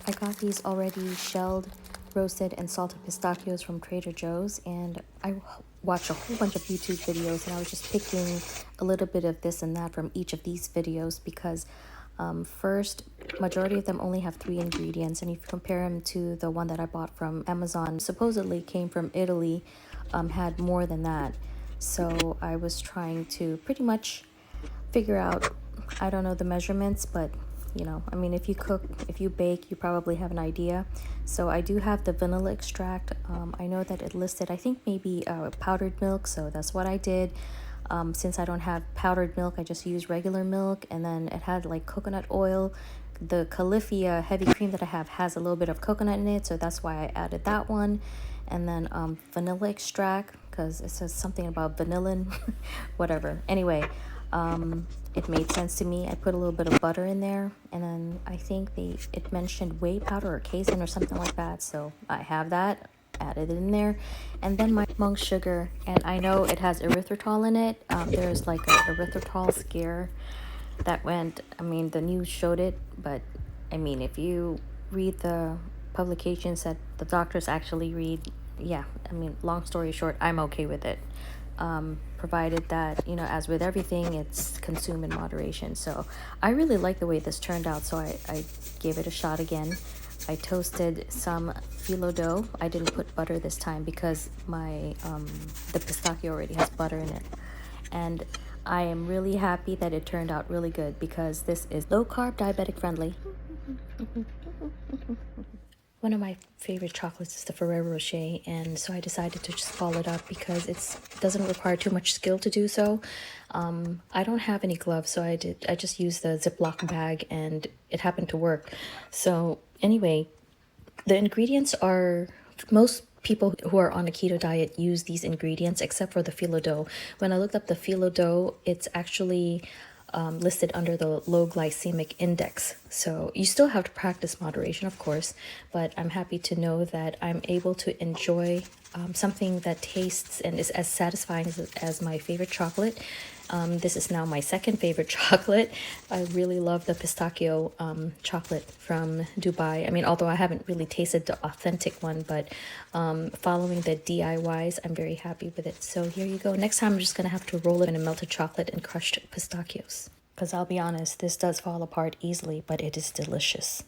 I got these already shelled, roasted, and salted pistachios from Trader Joe's, and I watched a whole bunch of YouTube videos, and I was just picking a little bit of this and that from each of these videos because first, majority of them only have 3 ingredients, and if you compare them to the one that I bought from Amazon, supposedly came from Italy, had more than that. So I was trying to pretty much figure out, I don't know the measurements, but you know, I mean, if you cook, if you bake, you probably have an idea. So I do have the vanilla extract. I know that it listed, I think maybe powdered milk, so that's what I did. Since I don't have powdered milk, I just use regular milk, and then it had like coconut oil. The Califia heavy cream that I have has a little bit of coconut in it, so that's why I added that one. And then vanilla extract, because it says something about vanillin, whatever. Anyway, it made sense to me. I put a little bit of butter in there, and then I think it mentioned whey powder or casein or something like that, so I have that, added it in there. And then my monk sugar, and I know it has erythritol in it. There's like a erythritol scare that went, I mean, the news showed it, but I mean, if you read the publications that the doctors actually read, yeah, I mean, long story short, I'm okay with it. Provided that, you know, as with everything, it's consumed in moderation. So I really like the way this turned out, so I gave it a shot again. I toasted some phyllo dough. I didn't put butter this time because my the pistachio already has butter in it. And I am really happy that it turned out really good because this is low carb, diabetic friendly. One of my favorite chocolates is the Ferrero Rocher, and so I decided to just ball it up because it doesn't require too much skill to do so. I don't have any gloves, so I just used the Ziploc bag, and it happened to work. So anyway, the ingredients are, most people who are on a keto diet use these ingredients except for the phyllo dough. When I looked up the phyllo dough, it's actually listed under the low glycemic index. So you still have to practice moderation, of course, but I'm happy to know that I'm able to enjoy something that tastes and is as satisfying as my favorite chocolate. This is now my second favorite chocolate. I really love the pistachio chocolate from Dubai. I mean, although I haven't really tasted the authentic one, but following the DIYs, I'm very happy with it. So here you go. Next time, I'm just going to have to roll it in a melted chocolate and crushed pistachios. Because I'll be honest, this does fall apart easily, but it is delicious.